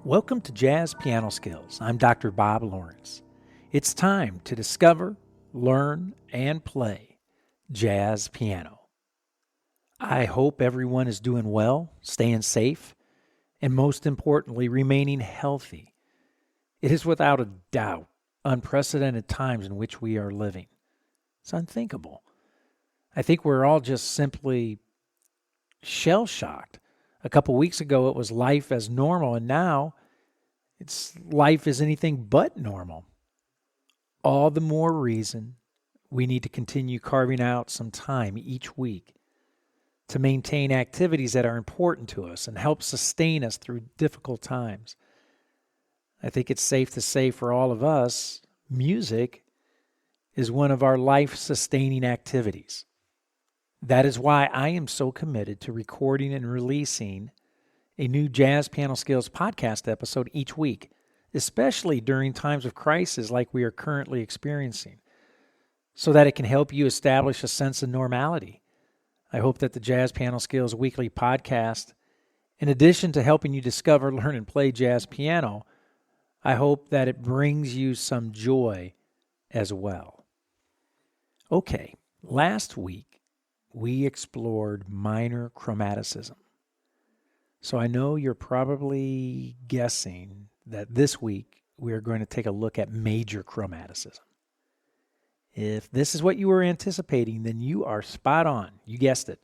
Welcome to Jazz Piano Skills. I'm Dr. Bob Lawrence. It's time to discover, learn, and play jazz piano. I hope everyone is doing well, staying safe, and most importantly, remaining healthy. It is without a doubt unprecedented times in which we are living. It's unthinkable. I think we're all just simply shell-shocked. A couple weeks ago, it was life as normal, and now it's life is anything but normal. All the more reason we need to continue carving out some time each week to maintain activities that are important to us and help sustain us through difficult times. I think it's safe to say for all of us, music is one of our life-sustaining activities. That is why I am so committed to recording and releasing a new Jazz Piano Skills podcast episode each week, especially during times of crisis like we are currently experiencing, so that it can help you establish a sense of normality. I hope that the Jazz Piano Skills weekly podcast, in addition to helping you discover, learn, and play jazz piano, I hope that it brings you some joy as well. Okay, last week, we explored minor chromaticism. So I know you're probably guessing that this week we're going to take a look at major chromaticism. If this is what you were anticipating, then you are spot on. You guessed it.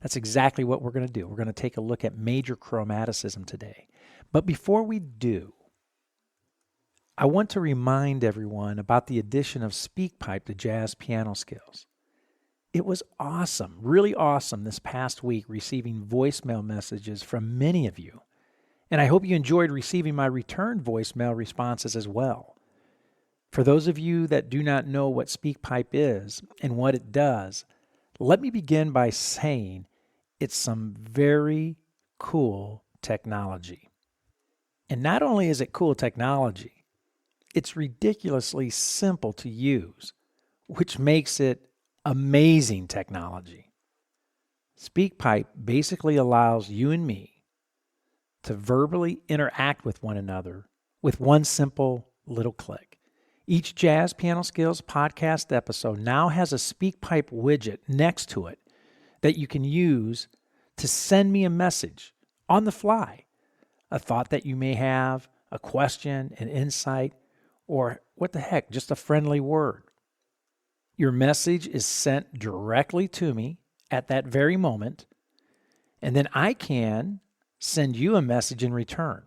That's exactly what we're going to do. We're going to take a look at major chromaticism today. But before we do, I want to remind everyone about the addition of SpeakPipe to Jazz Piano Skills. It was awesome, really awesome this past week receiving voicemail messages from many of you. And I hope you enjoyed receiving my return voicemail responses as well. For those of you that do not know what SpeakPipe is and what it does, let me begin by saying it's some very cool technology. And not only is it cool technology, it's ridiculously simple to use, which makes it amazing technology. SpeakPipe basically allows you and me to verbally interact with one another with one simple little click. Each Jazz Piano Skills podcast episode now has a SpeakPipe widget next to it that you can use to send me a message on the fly, a thought that you may have, a question, an insight, or what the heck, just a friendly word. Your message is sent directly to me at that very moment, and then I can send you a message in return.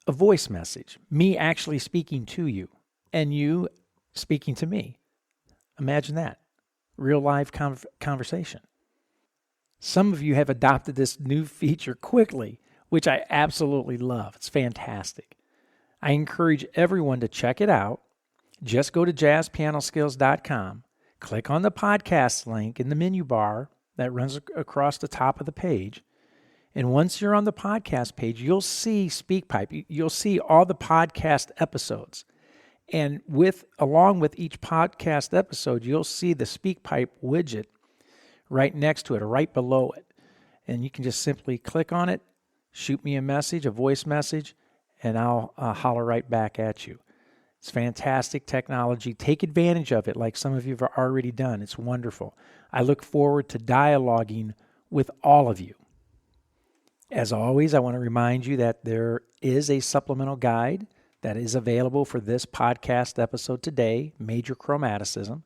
A voice message, me actually speaking to you, and you speaking to me. Imagine that. Real live conversation. Some of you have adopted this new feature quickly, which I absolutely love. It's fantastic. I encourage everyone to check it out. Just go to jazzpianoskills.com, click on the podcast link in the menu bar that runs across the top of the page, and once you're on the podcast page, you'll see SpeakPipe. You'll see all the podcast episodes. And along with each podcast episode, you'll see the SpeakPipe widget right next to it or right below it. And you can just simply click on it, shoot me a message, a voice message, and I'll holler right back at you. It's fantastic technology. Take advantage of it like some of you have already done. It's wonderful. I look forward to dialoguing with all of you. As always, I want to remind you that there is a supplemental guide that is available for this podcast episode today, Major Chromaticism.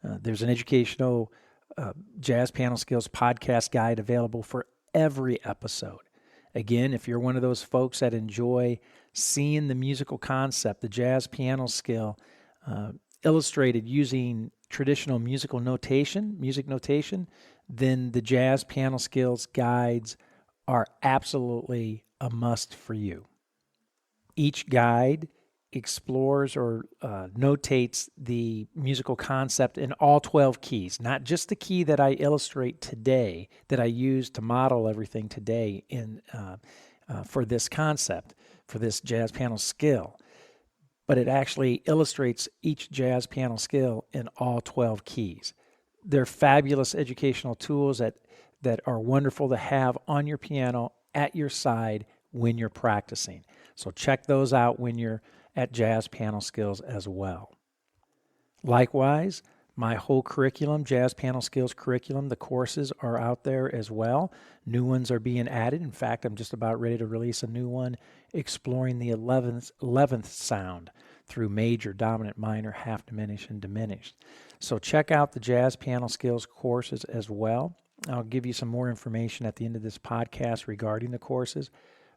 There's an educational Jazz Piano Skills podcast guide available for every episode. Again, if you're one of those folks that enjoy seeing the musical concept, the jazz piano skill, illustrated using traditional music notation, then the Jazz Piano Skills guides are absolutely a must for you. Each guide explores or notates the musical concept in all 12 keys, not just the key that I illustrate today, that I use to model everything today for this concept, for this jazz piano skill. But it actually illustrates each jazz piano skill in all 12 keys. They're fabulous educational tools that are wonderful to have on your piano at your side when you're practicing. So check those out when you're at Jazz Piano Skills as well. Likewise, my whole curriculum, Jazz Piano Skills curriculum, the courses are out there as well. New ones are being added. In fact, I'm just about ready to release a new one exploring the 11th sound through major, dominant, minor, half diminished, and diminished. So check out the Jazz Piano Skills courses as well. I'll give you some more information at the end of this podcast regarding the courses.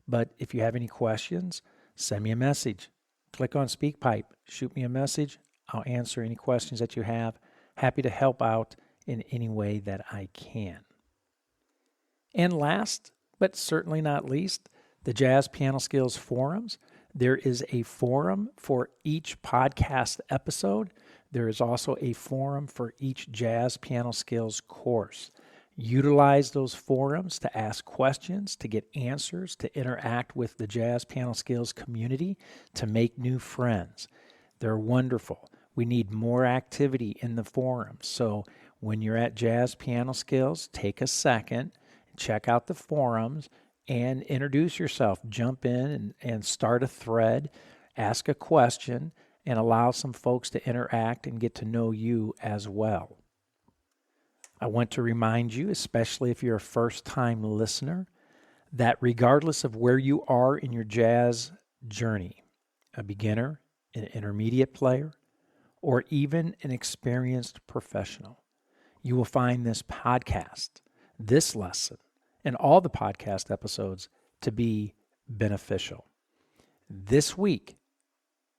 But if you have any questions, send me a message. Click on SpeakPipe, shoot me a message. I'll answer any questions that you have. Happy to help out in any way that I can. And last, but certainly not least, the Jazz Piano Skills forums. There is a forum for each podcast episode. There is also a forum for each Jazz Piano Skills course. Utilize those forums to ask questions, to get answers, to interact with the Jazz Piano Skills community, to make new friends. They're wonderful. We need more activity in the forums. So when you're at Jazz Piano Skills, take a second, check out the forums, and introduce yourself. Jump in and start a thread, ask a question, and allow some folks to interact and get to know you as well. I want to remind you, especially if you're a first-time listener, that regardless of where you are in your jazz journey, a beginner, an intermediate player, or even an experienced professional, you will find this podcast, this lesson, and all the podcast episodes to be beneficial. This week,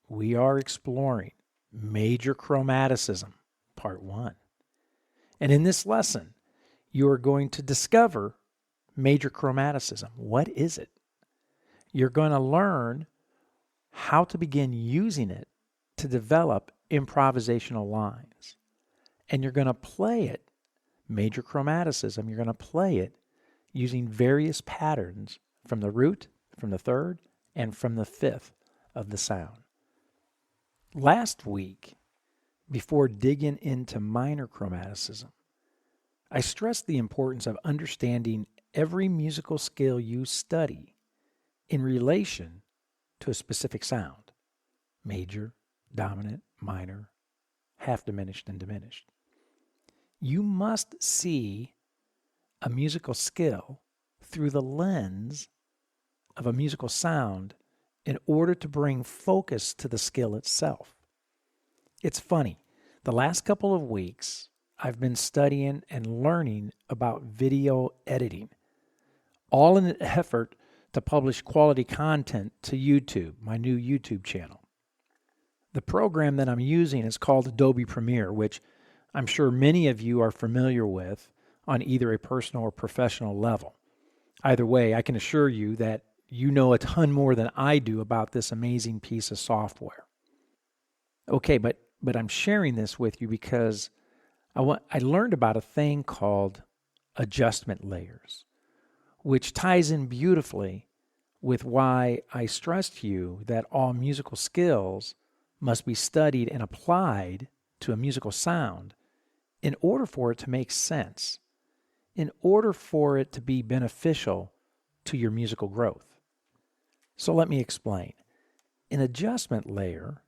we are exploring Major Chromaticism, Part 1. And in this lesson, you are going to discover major chromaticism. What is it? You're going to learn how to begin using it to develop improvisational lines. And you're going to play it, major chromaticism, you're going to play it using various patterns from the root, from the third, and from the fifth of the sound. Last week, before digging into minor chromaticism, I stressed the importance of understanding every musical scale you study in relation to a specific sound: major, dominant, minor, half diminished, and diminished. You must see a musical scale through the lens of a musical sound in order to bring focus to the scale itself. It's funny. The last couple of weeks, I've been studying and learning about video editing, all in an effort to publish quality content to YouTube, my new YouTube channel. The program that I'm using is called Adobe Premiere, which I'm sure many of you are familiar with on either a personal or professional level. Either way, I can assure you that you know a ton more than I do about this amazing piece of software. Okay, but I'm sharing this with you because I learned about a thing called adjustment layers, which ties in beautifully with why I stressed to you that all musical skills must be studied and applied to a musical sound in order for it to make sense, in order for it to be beneficial to your musical growth. So let me explain. An adjustment layer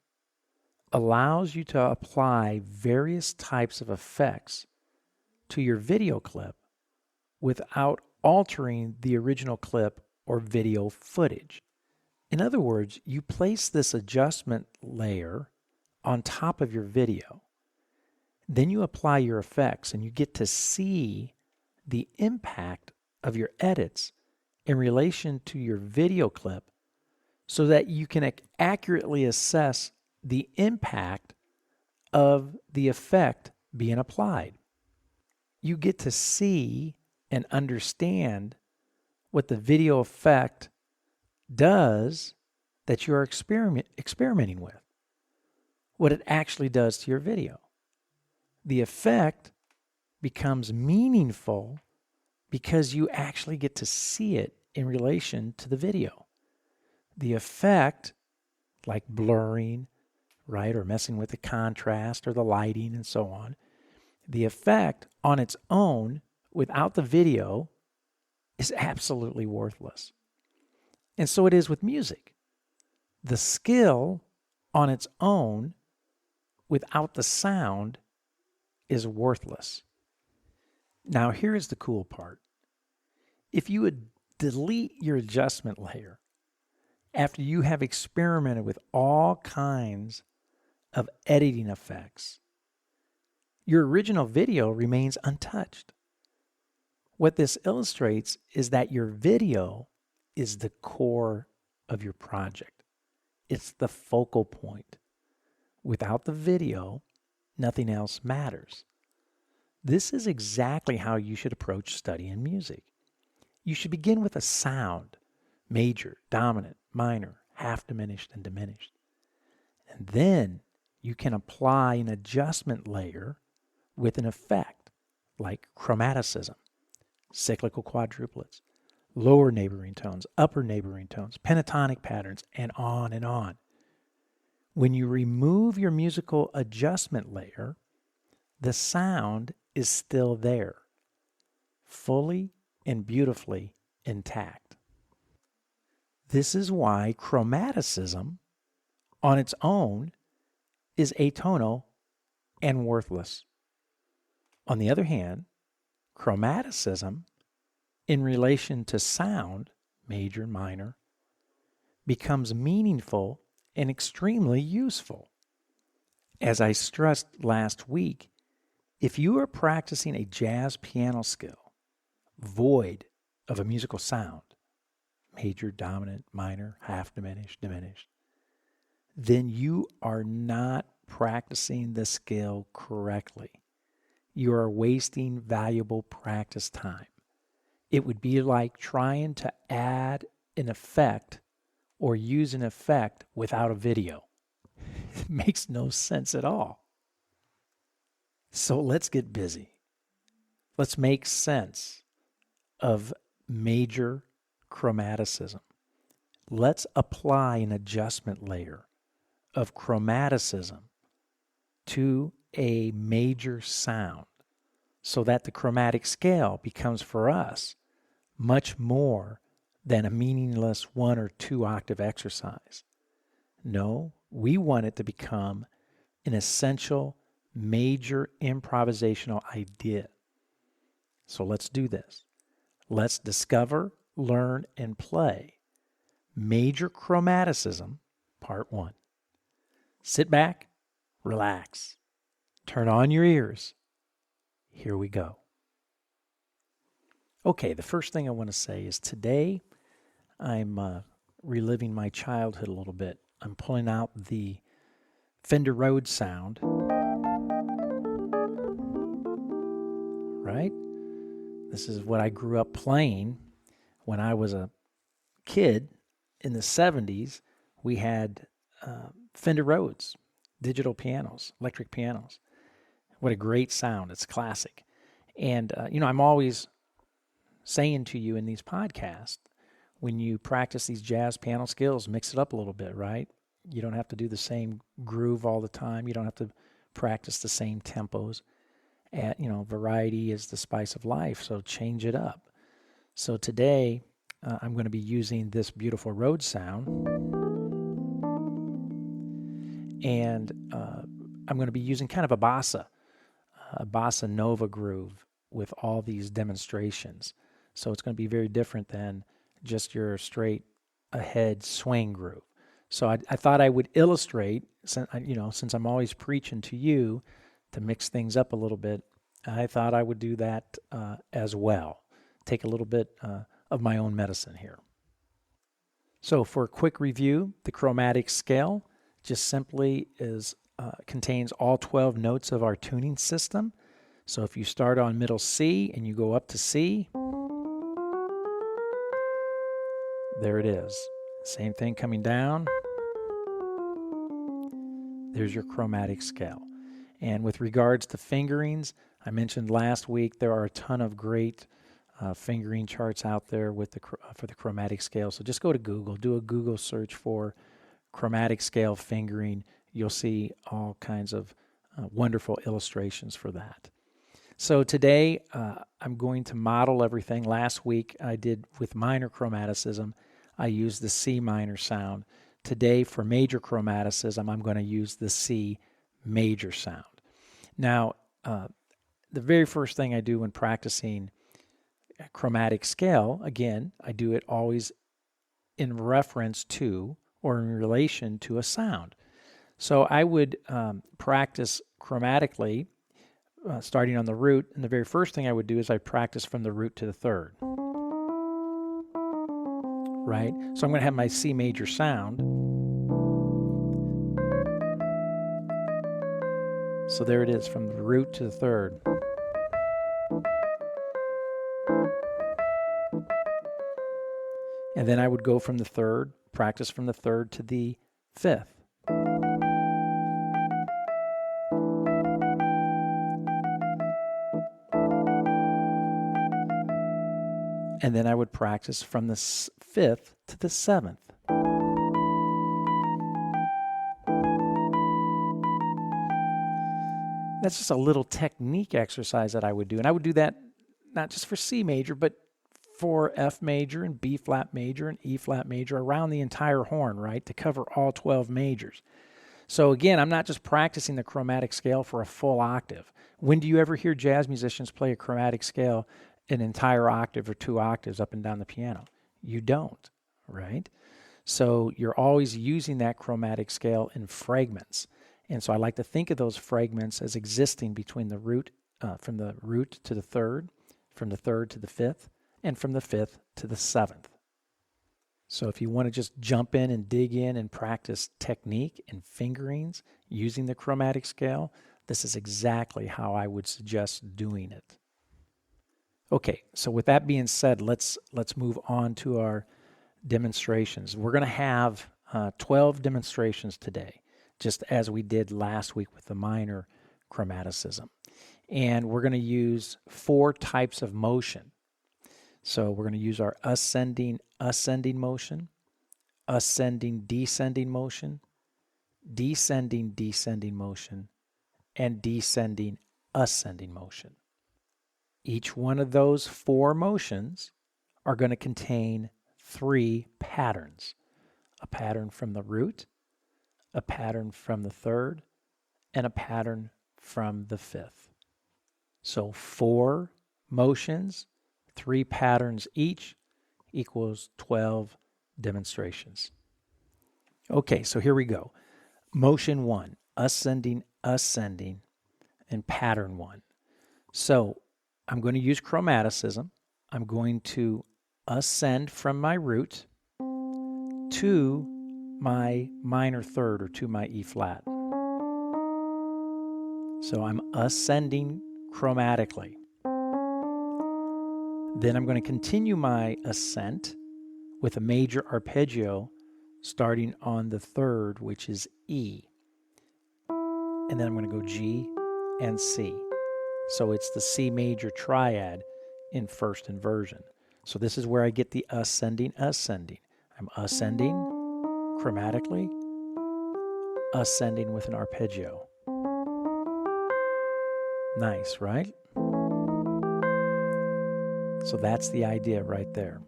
allows you to apply various types of effects to your video clip without altering the original clip or video footage. In other words, you place this adjustment layer on top of your video. Then you apply your effects and you get to see the impact of your edits in relation to your video clip so that you can accurately assess the impact of the effect being applied. You get to see and understand what the video effect does that you're experimenting with, what it actually does to your video. The effect becomes meaningful because you actually get to see it in relation to the video. The effect, like blurring, right, or messing with the contrast or the lighting and so on, the effect on its own without the video is absolutely worthless. And so it is with music. The skill on its own, without the sound, is worthless. Now, here's the cool part. If you would delete your adjustment layer after you have experimented with all kinds of editing effects, your original video remains untouched. What this illustrates is that your video is the core of your project. It's the focal point. Without the video, nothing else matters. This is exactly how you should approach studying music. You should begin with a sound, major, dominant, minor, half diminished, and diminished. And then you can apply an adjustment layer with an effect like chromaticism, cyclical quadruplets, lower neighboring tones, upper neighboring tones, pentatonic patterns, and on and on. When you remove your musical adjustment layer, the sound is still there, fully and beautifully intact. This is why chromaticism on its own is atonal and worthless. On the other hand, chromaticism in relation to sound, major, minor, becomes meaningful and extremely useful. As I stressed last week, if you are practicing a jazz piano skill void of a musical sound, major, dominant, minor, half diminished, diminished, then you are not practicing the skill correctly. You are wasting valuable practice time. It would be like trying to add an effect or use an effect without a video. It makes no sense at all. So let's get busy. Let's make sense of major chromaticism. Let's apply an adjustment layer of chromaticism to a major sound so that the chromatic scale becomes for us much more than a meaningless 1 or 2 octave exercise. No, we want it to become an essential major improvisational idea. So let's do this. Let's discover, learn, and play Major Chromaticism, Part 1. Sit back, relax, turn on your ears. Here we go. Okay, the first thing I want to say is today I'm reliving my childhood a little bit. I'm pulling out the Fender Rhodes sound, right? This is what I grew up playing when I was a kid in the 70s. We had Fender Rhodes, digital pianos, electric pianos. What a great sound. It's classic. And, I'm always saying to you in these podcasts, when you practice these jazz piano skills, mix it up a little bit, right? You don't have to do the same groove all the time. You don't have to practice the same tempos. Variety is the spice of life, so change it up. So today, I'm going to be using this beautiful Rhodes sound, and I'm going to be using kind of a bossa nova groove with all these demonstrations. So it's going to be very different than just your straight ahead swing groove. So I thought I would illustrate, since I'm always preaching to you to mix things up a little bit, I thought I would do that as well. Take a little bit of my own medicine here. So for a quick review, the chromatic scale just simply contains all 12 notes of our tuning system. So if you start on middle C and you go up to C, there it is. Same thing coming down. There's your chromatic scale. And with regards to fingerings, I mentioned last week there are a ton of great fingering charts out there for the chromatic scale. So just go to Google, do a Google search for chromatic scale fingering. You'll see all kinds of wonderful illustrations for that. So today I'm going to model everything. Last week I did with minor chromaticism. I use the C minor sound. Today for major chromaticism, I'm going to use the C major sound. Now, the very first thing I do when practicing a chromatic scale, again, I do it always in reference to or in relation to a sound. So I would practice chromatically starting on the root, and the very first thing I would do is I'd practice from the root to the third. Right? So I'm going to have my C major sound. So there it is, from the root to the third. And then I would go from the third, practice from the third to the fifth. And then I would practice from the fifth to the seventh. That's just a little technique exercise that I would do. And I would do that not just for C major, but for F major and B flat major and E flat major around the entire horn, right, to cover all 12 majors. So again, I'm not just practicing the chromatic scale for a full octave. When do you ever hear jazz musicians play a chromatic scale an entire octave or 2 octaves up and down the piano? You don't, right? So you're always using that chromatic scale in fragments. And so I like to think of those fragments as existing between the root, from the root to the third, from the third to the fifth, and from the fifth to the seventh. So if you want to just jump in and dig in and practice technique and fingerings using the chromatic scale, this is exactly how I would suggest doing it. Okay, so with that being said, let's move on to our demonstrations. We're going to have 12 demonstrations today, just as we did last week with the minor chromaticism. And we're going to use 4 types of motion. So we're going to use our ascending motion, ascending descending motion, descending descending motion, and descending ascending motion. Each one of those 4 motions are going to contain 3 patterns. A pattern from the root, a pattern from the third, and a pattern from the fifth. So 4 motions, 3 patterns each, equals 12 demonstrations. Okay, so here we go. Motion 1, ascending, ascending, and pattern 1. So I'm going to use chromaticism. I'm going to ascend from my root to my minor third, or to my E flat. So I'm ascending chromatically. Then I'm going to continue my ascent with a major arpeggio starting on the third, which is E. And then I'm going to go G and C. So it's the C major triad in first inversion. So this is where I get the ascending, ascending. I'm ascending chromatically, ascending with an arpeggio. Nice, right? So that's the idea right there.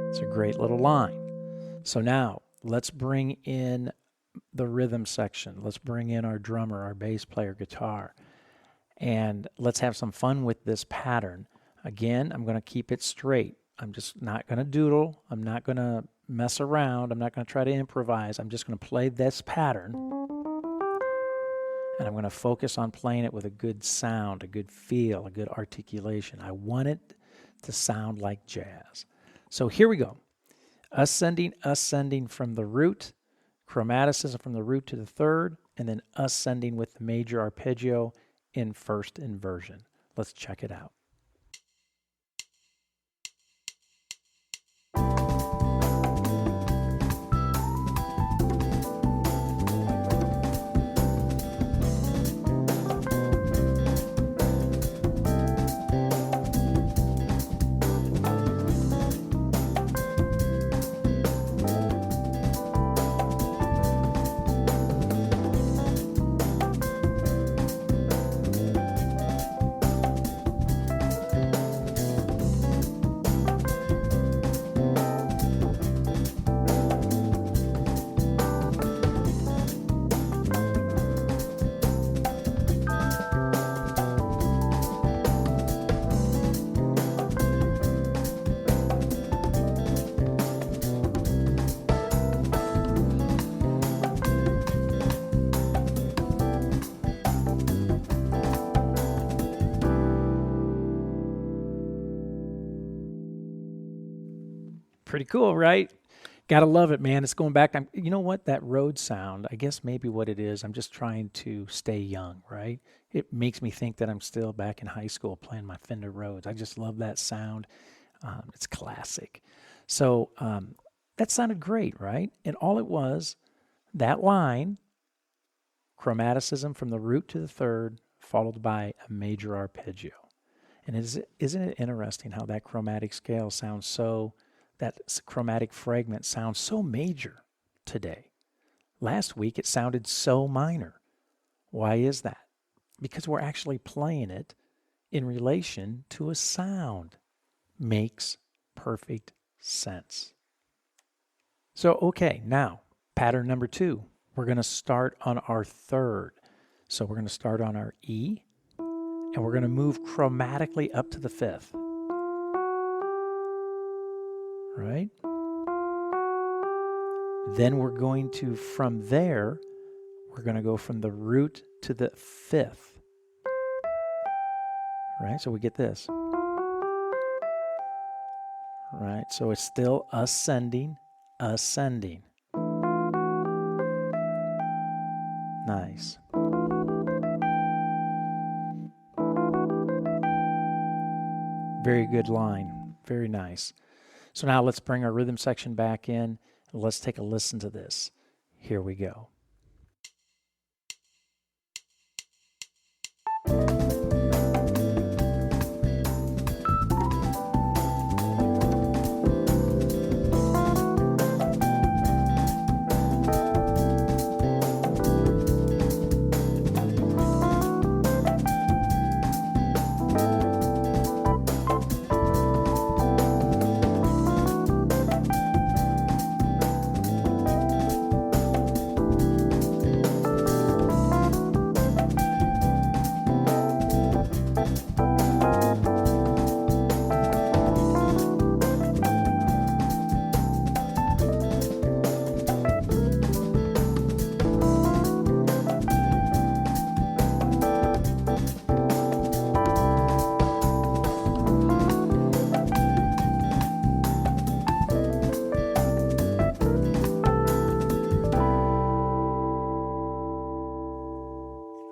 It's a great little line. So now let's bring in the rhythm section. Let's bring in our drummer, our bass player, guitar, and let's have some fun with this pattern. Again, I'm going to keep it straight. I'm just not going to doodle. I'm not going to mess around. I'm not going to try to improvise. I'm just going to play this pattern, and I'm going to focus on playing it with a good sound, a good feel, a good articulation. I want it to sound like jazz. So here we go. Ascending, ascending from the root, chromaticism from the root to the third, and then ascending with the major arpeggio in first inversion. Let's check it out. Pretty cool, right? Gotta love it, man. It's going back. You know what? That road sound, I guess maybe what it is, I'm just trying to stay young, right? It makes me think that I'm still back in high school playing my Fender Rhodes. I just love that sound. It's classic. So that sounded great, right? And all it was, that line, chromaticism from the root to the third, followed by a major arpeggio. And isn't it interesting how that chromatic scale sounds so, that chromatic fragment sounds so major today? Last week it sounded so minor. Why is that? Because we're actually playing it in relation to a sound. Makes perfect sense. So, okay, now pattern number 2. We're going to start on our third. So we're going to start on our E, and we're going to move chromatically up to the 5th. Right? Then we're going to, from there, we're going to go from the root to the 5th. Right? So we get this. Right? So it's still ascending, ascending. Nice. Very good line. Very nice. So now let's bring our rhythm section back in and let's take a listen to this. Here we go.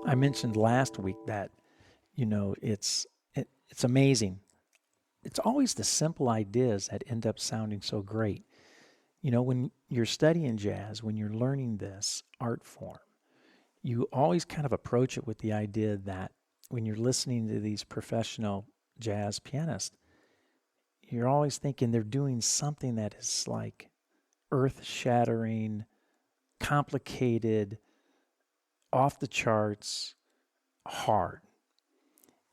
I mentioned last week that, it's amazing. It's always the simple ideas that end up sounding so great. When you're studying jazz, when you're learning this art form, you always kind of approach it with the idea that when you're listening to these professional jazz pianists, you're always thinking they're doing something that is like earth-shattering, complicated, off the charts, hard.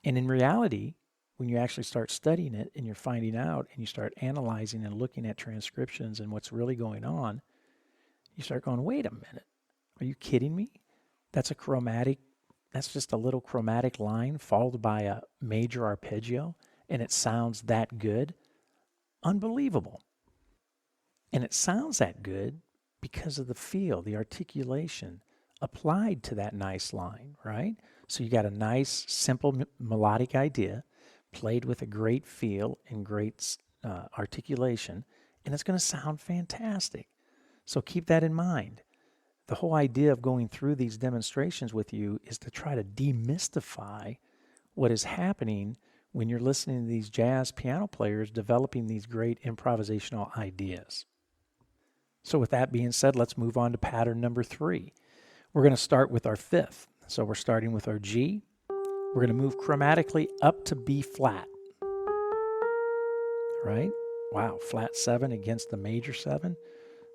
And in reality, when you actually start studying it and you're finding out and you start analyzing and looking at transcriptions and what's really going on, you start going, wait a minute, are you kidding me? That's just a little chromatic line followed by a major arpeggio, and it sounds that good? Unbelievable. And it sounds that good because of the feel, the articulation applied to that nice line, right? So you got a nice, simple melodic idea played with a great feel and great articulation, and it's going to sound fantastic. So keep that in mind. The whole idea of going through these demonstrations with you is to try to demystify what is happening when you're listening to these jazz piano players developing these great improvisational ideas. So with that being said, let's move on to pattern number 3. We're going to start with our 5th. So we're starting with our G. We're going to move chromatically up to B flat. Right? Wow, flat 7 against the major 7.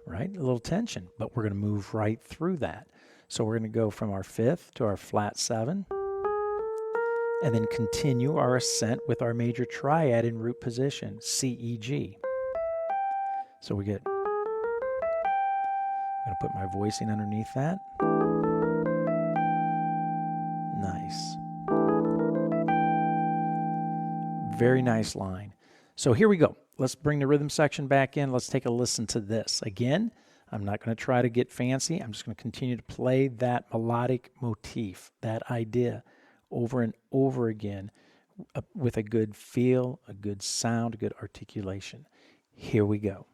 Right? A little tension, but we're going to move right through that. So we're going to go from our 5th to our flat 7, and then continue our ascent with our major triad in root position, C, E, G. So I'm going to put my voicing underneath that. Nice. Very nice line. So here we go. Let's bring the rhythm section back in. Let's take a listen to this. Again, I'm not going to try to get fancy. I'm just going to continue to play that melodic motif, that idea over and over again with a good feel, a good sound, a good articulation. Here we go.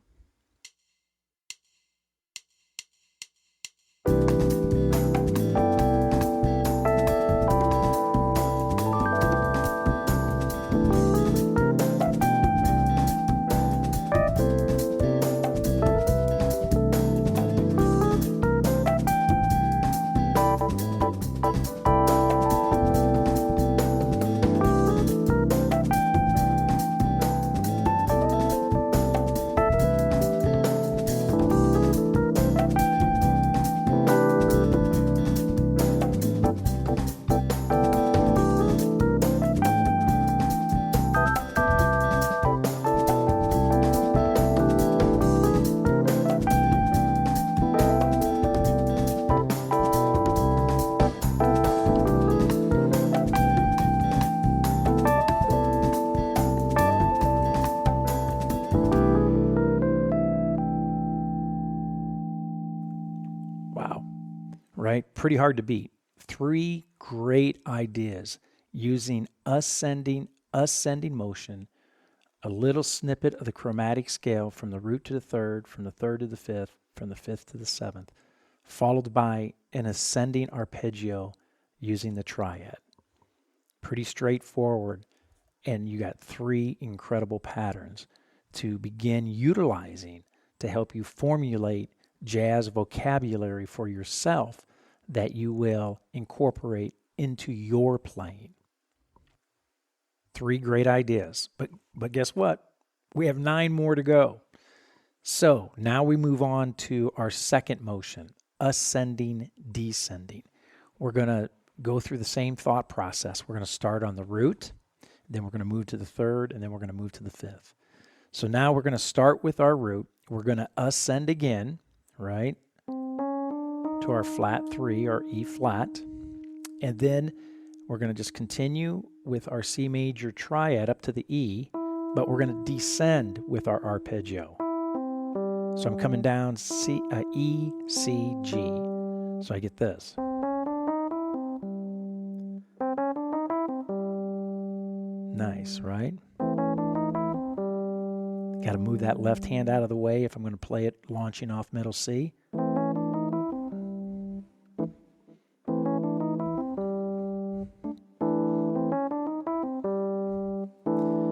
right? Pretty hard to beat. 3 great ideas using ascending motion, a little snippet of the chromatic scale from the root to the third, from the third to the fifth, from the fifth to the seventh, followed by an ascending arpeggio using the triad. Pretty straightforward, and you got 3 incredible patterns to begin utilizing to help you formulate jazz vocabulary for yourself that you will incorporate into your playing. 3 great ideas, but guess what? We have 9 more to go. So now we move on to our second motion, ascending, descending. We're going to go through the same thought process. We're going to start on the root, then we're going to move to the third, and then we're going to move to the fifth. So now we're going to start with our root. We're going to ascend again, right, to our flat 3, or E flat. And then we're going to just continue with our C major triad up to the E, but we're going to descend with our arpeggio. So I'm coming down E, C, G. So I get this. Nice, right? Got to move that left hand out of the way if I'm going to play it launching off middle C.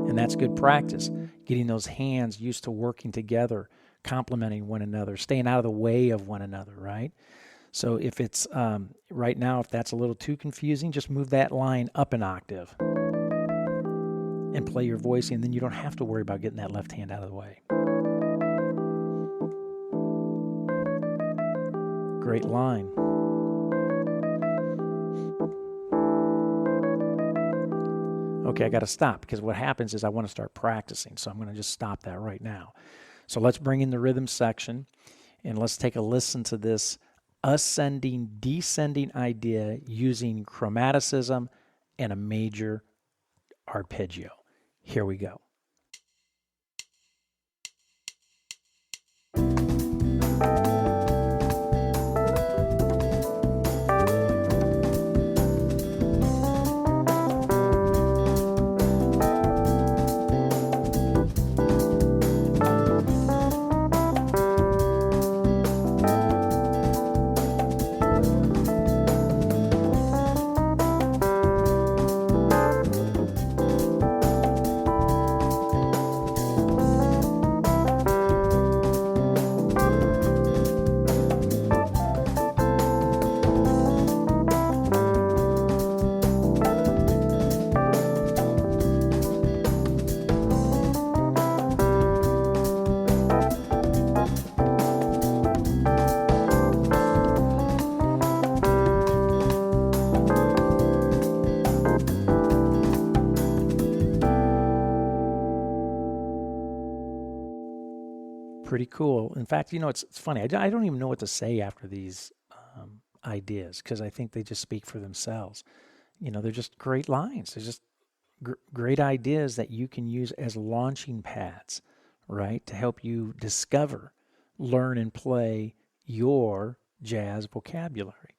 And that's good practice, getting those hands used to working together, complementing one another, staying out of the way of one another, right? So if it's, right now, if that's a little too confusing, just move that line up an octave and play your voicing, and then you don't have to worry about getting that left hand out of the way. Great line. Okay, I got to stop because what happens is I want to start practicing, so I'm going to just stop that right now. So let's bring in the rhythm section, and let's take a listen to this ascending, descending idea using chromaticism and a major arpeggio. Here we go. Pretty cool. In fact, you know, it's funny. I don't even know what to say after these ideas because I think they just speak for themselves. You know, they're just great lines. They're just great ideas that you can use as launching pads, right, to help you discover, learn, and play your jazz vocabulary.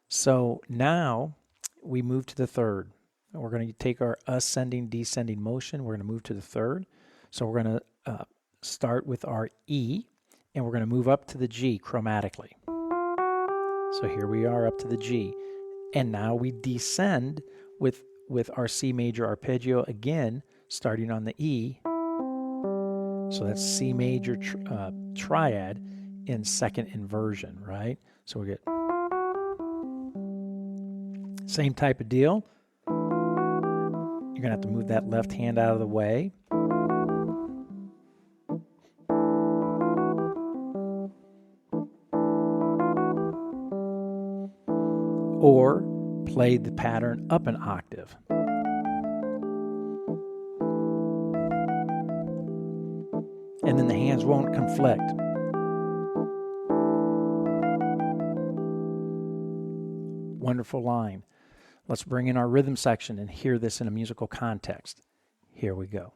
So now we move to the third. We're going to take our ascending, descending motion. We're going to move to the third. So we're going to start with our E, and we're going to move up to the G chromatically. So here we are up to the G. And now we descend with our C major arpeggio again, starting on the E. So that's C major triad in second inversion, right? So we get same type of deal. You're going to have to move that left hand out of the way. Or play the pattern up an octave. And then the hands won't conflict. Wonderful line. Let's bring in our rhythm section and hear this in a musical context. Here we go.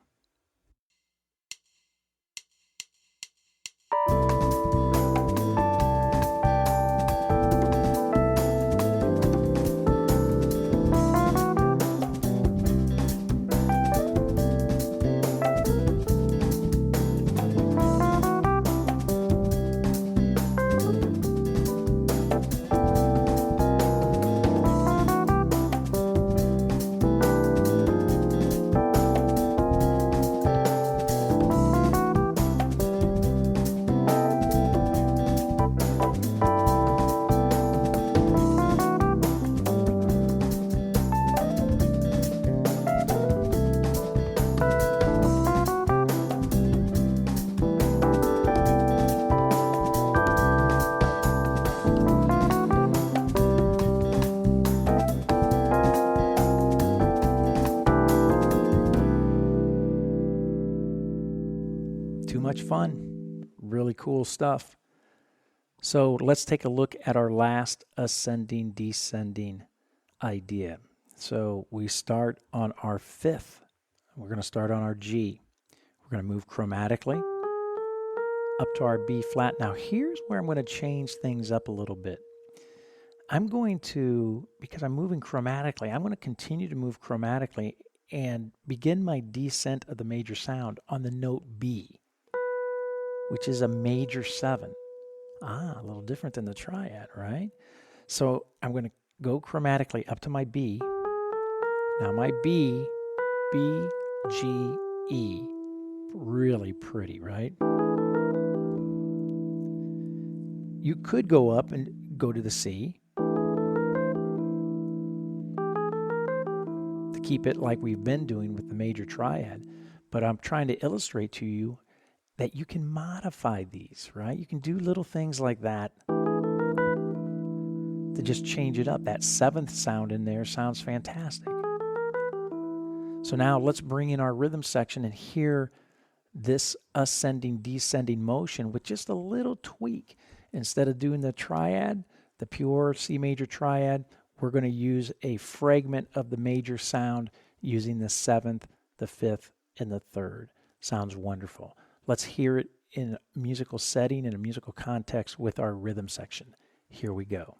Too much fun. Really cool stuff. So let's take a look at our last ascending, descending idea. So we start on our fifth. We're going to start on our G. We're going to move chromatically up to our B flat. Now here's where I'm going to change things up a little bit. I'm going to, because I'm moving chromatically, I'm going to continue to move chromatically and begin my descent of the major sound on the note B, which is a major 7. A little different than the triad, right? So I'm going to go chromatically up to my B. Now my B, G, E. Really pretty, right? You could go up and go to the C to keep it like we've been doing with the major triad. But I'm trying to illustrate to you that you can modify these, right? You can do little things like that to just change it up. That 7th sound in there sounds fantastic. So now let's bring in our rhythm section and hear this ascending, descending motion with just a little tweak. Instead of doing the triad, the pure C major triad, we're going to use a fragment of the major sound using the 7th, the 5th, and the 3rd. Sounds wonderful. Let's hear it in a musical setting, in a musical context with our rhythm section. Here we go.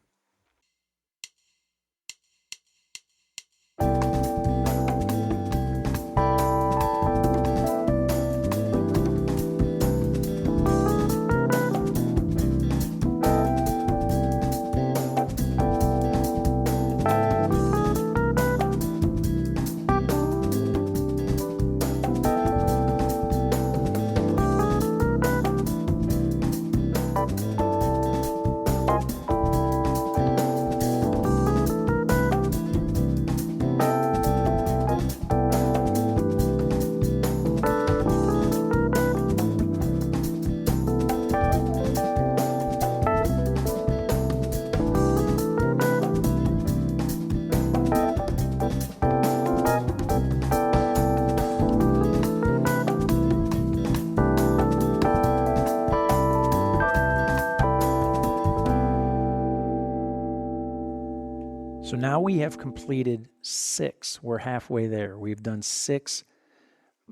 So now we have completed 6. We're halfway there. We've done 6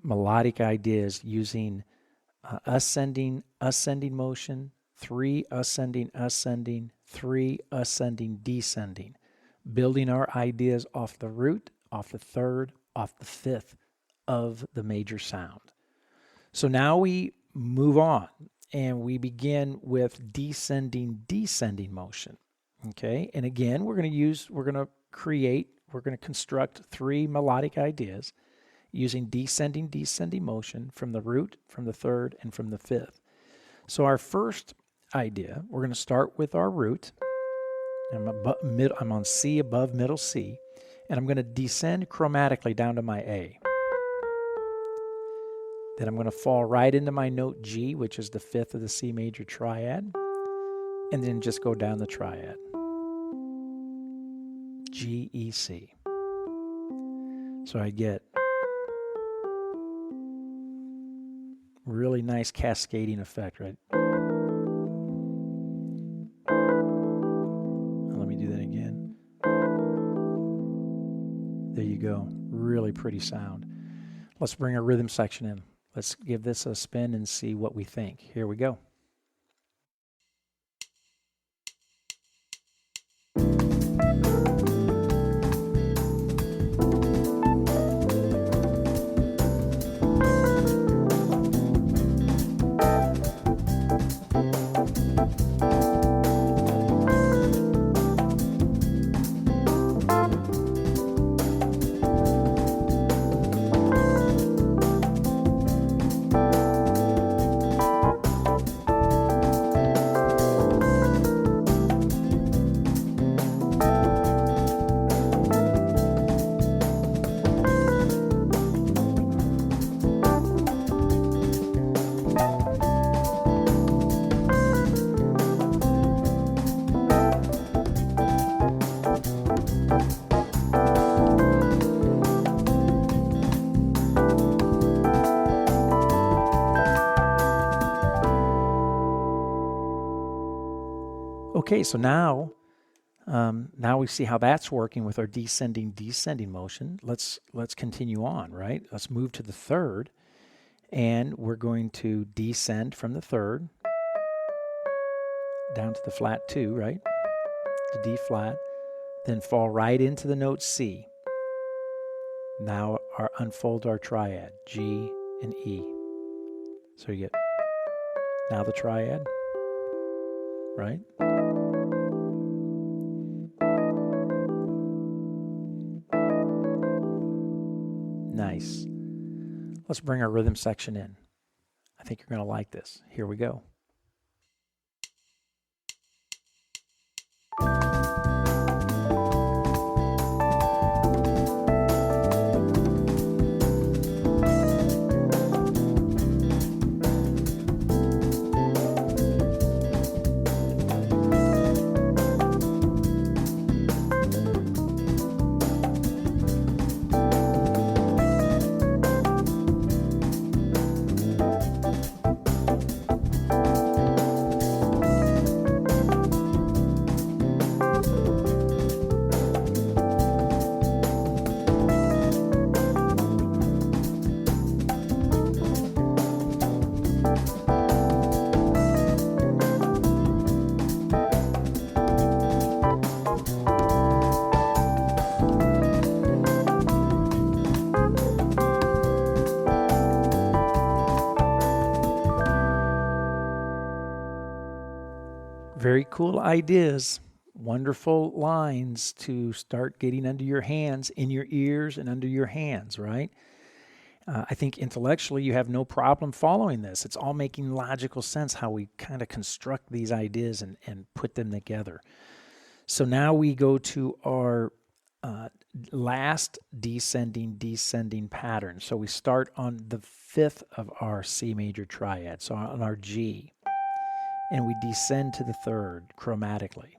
melodic ideas using ascending motion, 3 ascending, 3 ascending, descending, building our ideas off the root, off the 3rd, off the 5th of the major sound. So now we move on and we begin with descending motion. Okay, and again, we're going to construct 3 melodic ideas using descending motion from the root, from the 3rd, and from the 5th. So our first idea, we're going to start with our root. I'm on C above middle C, and I'm going to descend chromatically down to my A. Then I'm going to fall right into my note G, which is the 5th of the C major triad, and then just go down the triad. G, E, C. So I get really nice cascading effect, right? Let me do that again. There you go. Really pretty sound. Let's bring our rhythm section in. Let's give this a spin and see what we think. Here we go. Okay, so now we see how that's working with our descending motion. Let's continue on, right? Let's move to the third, and we're going to descend from the third down to the flat 2, right? To D flat, then fall right into the note C. Now unfold our triad, G and E. So you get now the triad, right? Nice. Let's bring our rhythm section in. I think you're going to like this. Here we go. Very cool ideas, wonderful lines to start getting under your hands, in your ears and under your hands, right? I think intellectually you have no problem following this. It's all making logical sense how we kind of construct these ideas and put them together. So now we go to our last descending pattern. So we start on the fifth of our C major triad, so on our G. And we descend to the third chromatically.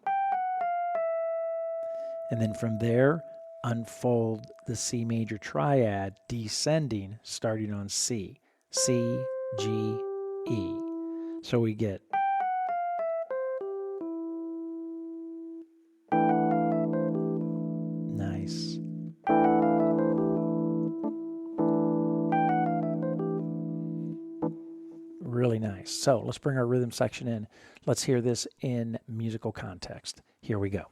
And then from there, unfold the C major triad, descending, starting on C. C, G, E. So we get nice. Really nice. So let's bring our rhythm section in. Let's hear this in musical context. Here we go.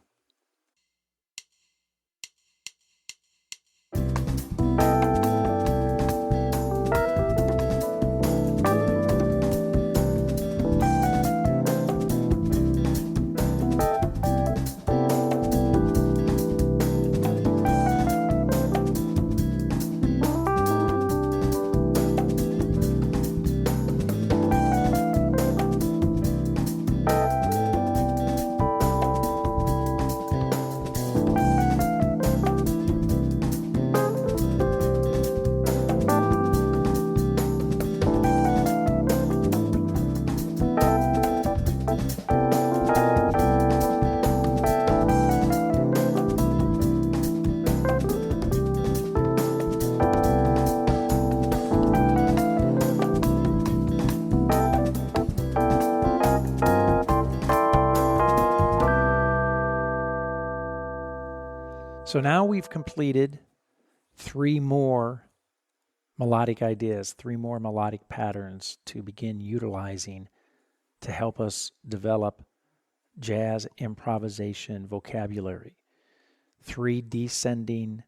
So now we've completed 3 more melodic ideas, 3 more melodic patterns to begin utilizing to help us develop jazz improvisation vocabulary. 3 descending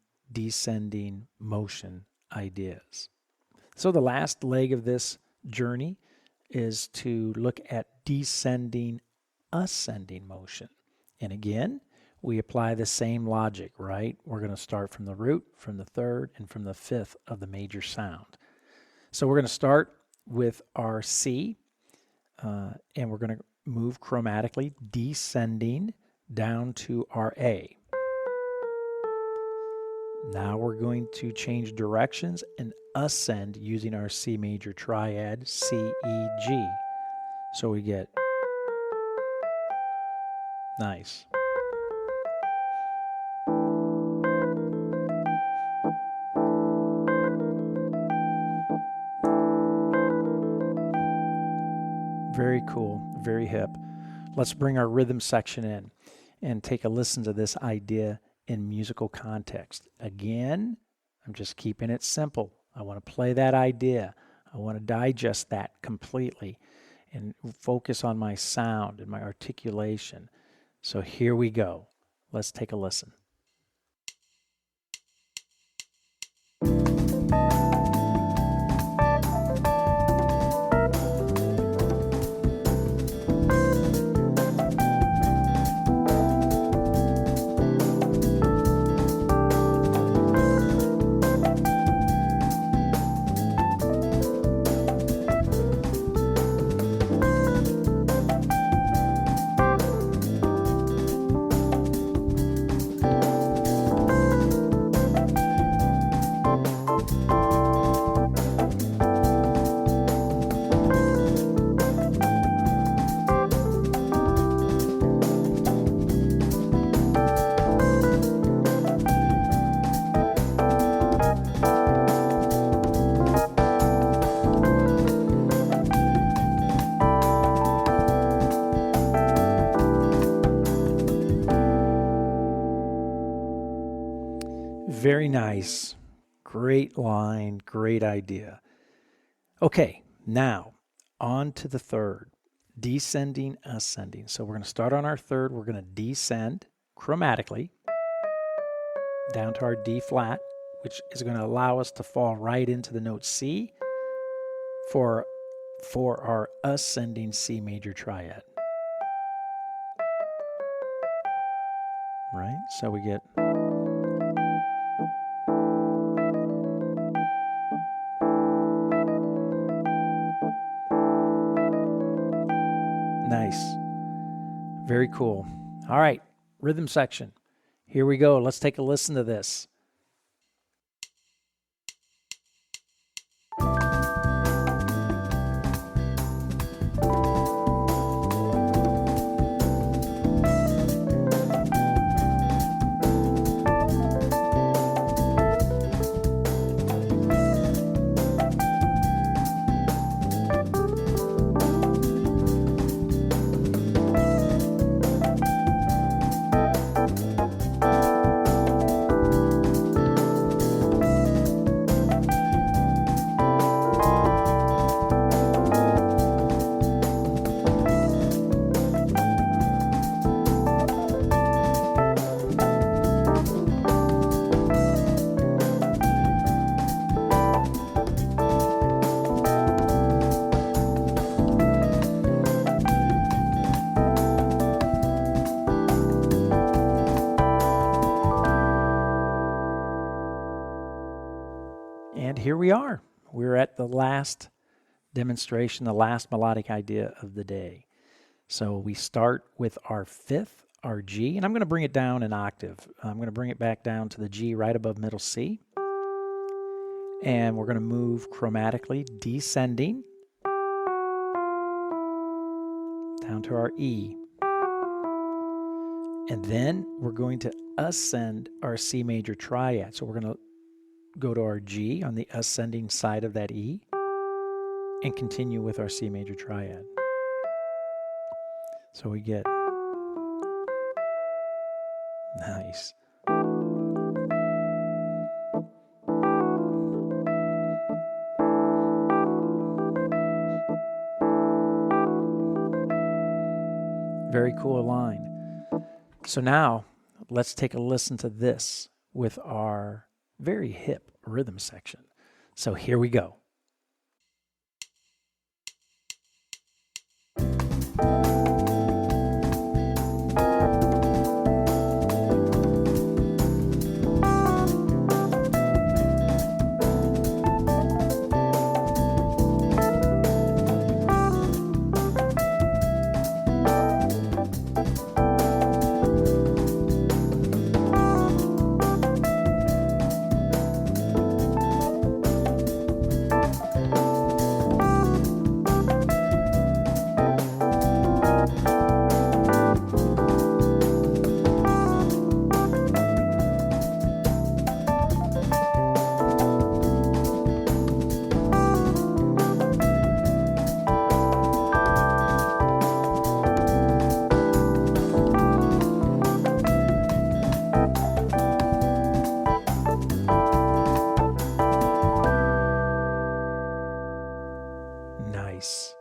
motion ideas. So the last leg of this journey is to look at descending ascending motion. And again, we apply the same logic, right? We're going to start from the root, from the third, and from the fifth of the major sound. So we're going to start with our C, and we're going to move chromatically, descending down to our A. Now we're going to change directions and ascend using our C major triad, C, E, G. So we get nice. Very cool, very hip. let's bring our rhythm section in and take a listen to this idea in musical context. Again, I'm just keeping it simple. I want to play that idea. I want to digest that completely and focus on my sound and my articulation. So here we go. Let's take a listen. Very nice. Great line, great idea. Okay, now on to the third. Descending, ascending. So we're going to start on our third. We're going to descend chromatically down to our D flat, which is going to allow us to fall right into the note C for our ascending C major triad. Right? So we get... Nice. Very cool. All right, rhythm section. Here we go. Let's take a listen to this. And here we are. We're at the last demonstration, the last melodic idea of the day. So we start with our fifth, our G, and I'm going to bring it down an octave. I'm going to bring it back down to the G right above middle C. And we're going to move chromatically, descending down to our E. And then we're going to ascend our C major triad. So we're going to go to our G on the ascending side of that E and continue with our C major triad. So we get nice. Very cool line. So now let's take a listen to this with our very hip rhythm section. So here we go. Nice.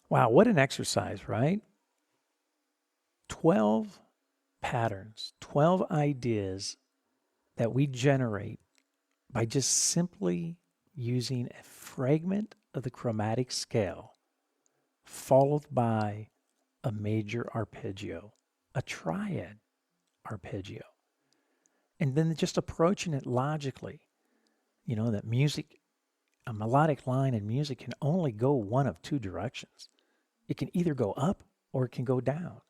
Wow, what an exercise, right? 12 patterns, 12 ideas that we generate by just simply using a fragment of the chromatic scale followed by a major arpeggio, a triad arpeggio, and then just approaching it logically. You know, that music, a melodic line in music can only go one of two directions. It can either go up or it can go down.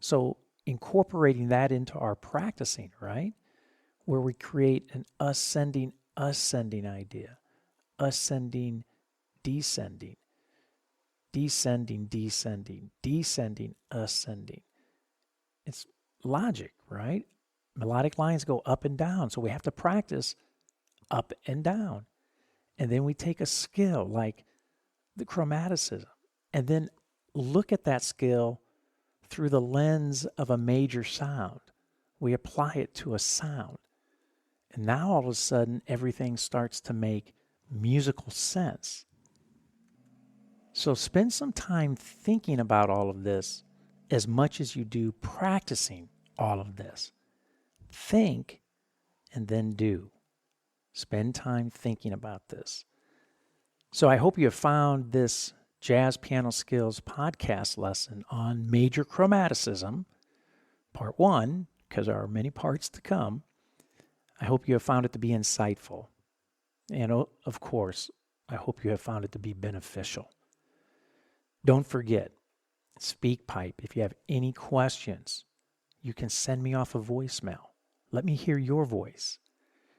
So incorporating that into our practicing, right? Where we create an ascending idea, ascending, descending, descending, descending, descending, ascending. It's logic, right? Melodic lines go up and down, so we have to practice up and down. And then we take a skill like the chromaticism and then look at that skill through the lens of a major sound. We apply it to a sound. And now all of a sudden, everything starts to make musical sense. So spend some time thinking about all of this as much as you do practicing all of this. Think and then do. Spend time thinking about this. So I hope you have found this Jazz Piano Skills podcast lesson on major chromaticism, part 1, because there are many parts to come. I hope you have found it to be insightful. And of course, I hope you have found it to be beneficial. Don't forget, SpeakPipe. If you have any questions, you can send me off a voicemail. Let me hear your voice.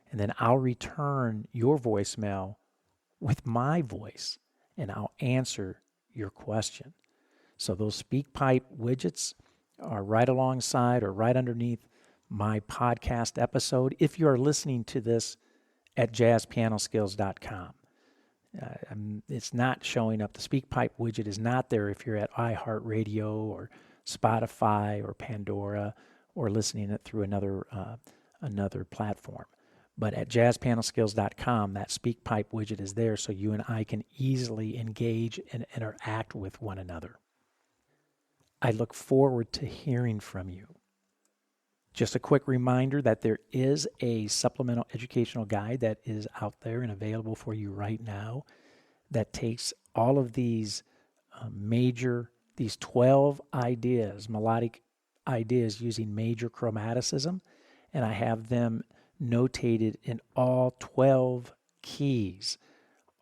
And then I'll return your voicemail with my voice, and I'll answer your question. So those SpeakPipe widgets are right alongside or right underneath my podcast episode if you are listening to this at jazzpianoskills.com. It's not showing up. The SpeakPipe widget is not there if you're at iHeartRadio or Spotify or Pandora or listening it through another platform. But at jazzpianoskills.com, that SpeakPipe widget is there so you and I can easily engage and interact with one another. I look forward to hearing from you. Just a quick reminder that there is a supplemental educational guide that is out there and available for you right now that takes all of these these 12 ideas, melodic ideas using major chromaticism, and I have them notated in all 12 keys,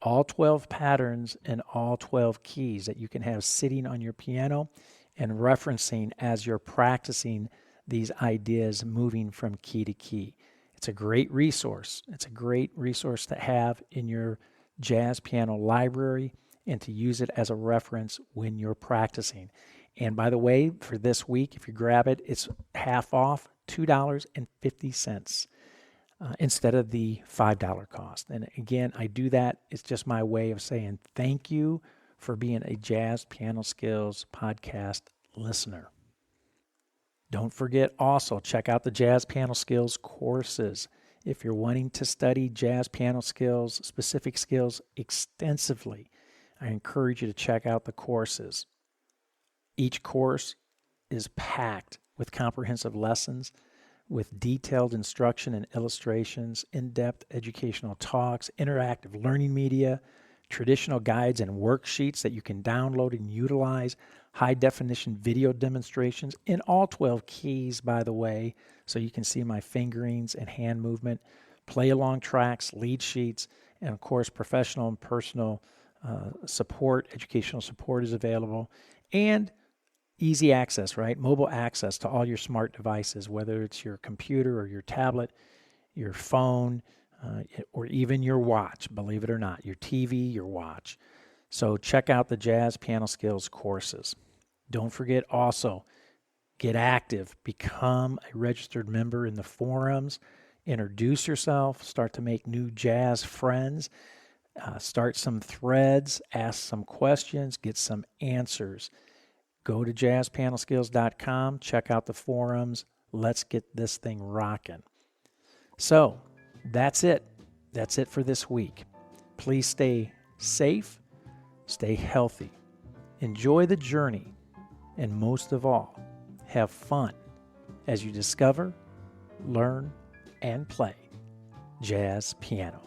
all 12 patterns and all 12 keys that you can have sitting on your piano and referencing as you're practicing these ideas moving from key to key. It's a great resource. It's a great resource to have in your jazz piano library and to use it as a reference when you're practicing. And by the way, for this week, if you grab it, it's half off, $2.50 instead of the $5 cost. And again, I do that. It's just my way of saying thank you for being a Jazz Piano Skills podcast listener. Don't forget also, check out the Jazz Piano Skills courses. If you're wanting to study jazz piano skills, specific skills extensively, I encourage you to check out the courses. Each course is packed with comprehensive lessons, with detailed instruction and illustrations, in-depth educational talks, interactive learning media, traditional guides and worksheets that you can download and utilize, high-definition video demonstrations in all 12 keys, by the way, so you can see my fingerings and hand movement, play-along tracks, lead sheets, and, of course, professional and personal support, educational support is available, and easy access, right? Mobile access to all your smart devices, whether it's your computer or your tablet, your phone, or even your watch, believe it or not, your TV, your watch. So check out the Jazz Piano Skills courses. Don't forget also, get active, become a registered member in the forums, introduce yourself, start to make new jazz friends, start some threads, ask some questions, get some answers. Go to jazzpianoskills.com, check out the forums. Let's get this thing rocking. So that's it. That's it for this week. Please stay safe, stay healthy, enjoy the journey, and most of all, have fun as you discover, learn, and play jazz piano.